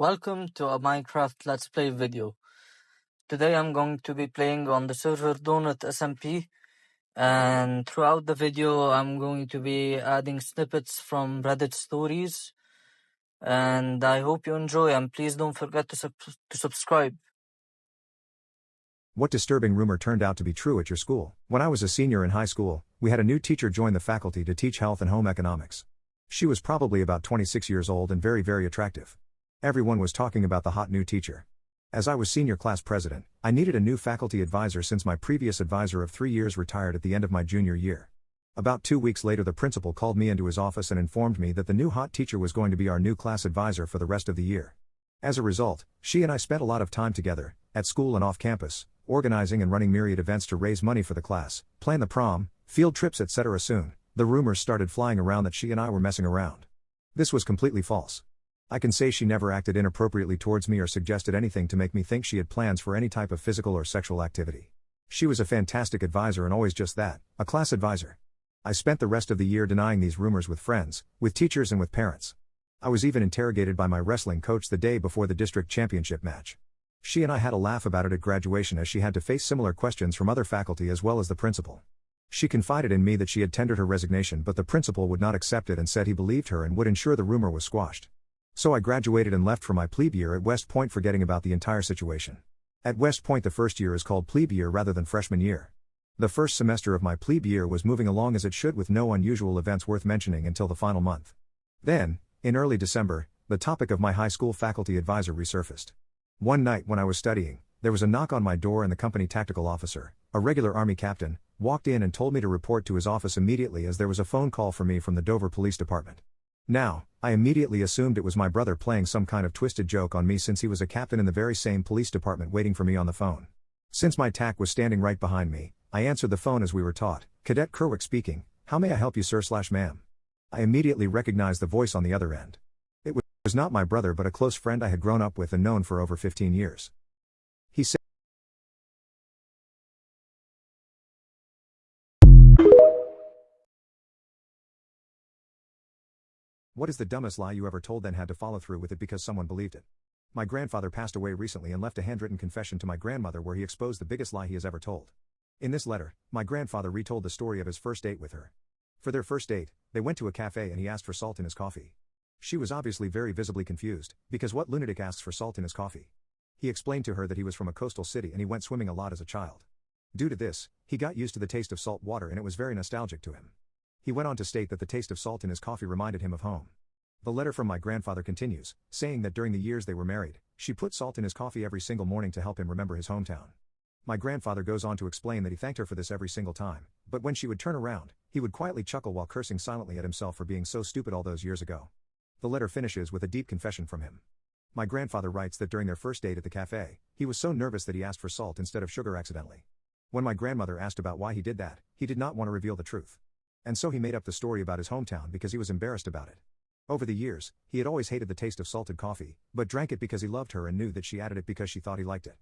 Welcome to a Minecraft Let's Play video. Today I'm going to be playing on the server Donut SMP, and throughout the video I'm going to be adding snippets from Reddit stories, and I hope you enjoy, and please don't forget to subscribe. What disturbing rumor turned out to be true at your school? When I was a senior in high school, we had a new teacher join the faculty to teach health and home economics. She was probably about 26 years old and very, very attractive. Everyone was talking about the hot new teacher. As I was senior class president, I needed a new faculty advisor since my previous advisor of 3 years retired at the end of my junior year. About 2 weeks later, the principal called me into his office and informed me that the new hot teacher was going to be our new class advisor for the rest of the year. As a result, she and I spent a lot of time together, at school and off campus, organizing and running myriad events to raise money for the class, plan the prom, field trips, etc. Soon, the rumors started flying around that she and I were messing around. This was completely false. I can say she never acted inappropriately towards me or suggested anything to make me think she had plans for any type of physical or sexual activity. She was a fantastic advisor and always just that, a class advisor. I spent the rest of the year denying these rumors with friends, with teachers and with parents. I was even interrogated by my wrestling coach the day before the district championship match. She and I had a laugh about it at graduation as she had to face similar questions from other faculty as well as the principal. She confided in me that she had tendered her resignation, but the principal would not accept it and said he believed her and would ensure the rumor was squashed. So I graduated and left for my plebe year at West Point, forgetting about the entire situation. At West Point, the first year is called plebe year rather than freshman year. The first semester of my plebe year was moving along as it should, with no unusual events worth mentioning until the final month. Then, in early December, the topic of my high school faculty advisor resurfaced. One night when I was studying, there was a knock on my door and the company tactical officer, a regular Army captain, walked in and told me to report to his office immediately as there was a phone call for me from the Dover Police Department. Now, I immediately assumed it was my brother playing some kind of twisted joke on me since he was a captain in the very same police department waiting for me on the phone. Since my TAC was standing right behind me, I answered the phone as we were taught. Cadet Kerwick speaking. How may I help you, sir/ma'am? I immediately recognized the voice on the other end. It was not my brother but a close friend I had grown up with and known for over 15 years. He said, "What is the dumbest lie you ever told?" Then had to follow through with it because someone believed it. My grandfather passed away recently and left a handwritten confession to my grandmother where he exposed the biggest lie he has ever told. In this letter, my grandfather retold the story of his first date with her. For their first date, they went to a cafe and he asked for salt in his coffee. She was obviously very visibly confused, because what lunatic asks for salt in his coffee? He explained to her that he was from a coastal city and he went swimming a lot as a child. Due to this, he got used to the taste of salt water and it was very nostalgic to him. He went on to state that the taste of salt in his coffee reminded him of home. The letter from my grandfather continues, saying that during the years they were married, she put salt in his coffee every single morning to help him remember his hometown. My grandfather goes on to explain that he thanked her for this every single time, but when she would turn around, he would quietly chuckle while cursing silently at himself for being so stupid all those years ago. The letter finishes with a deep confession from him. My grandfather writes that during their first date at the cafe, he was so nervous that he asked for salt instead of sugar accidentally. When my grandmother asked about why he did that, he did not want to reveal the truth. And so he made up the story about his hometown because he was embarrassed about it. Over the years, he had always hated the taste of salted coffee, but drank it because he loved her and knew that she added it because she thought he liked it.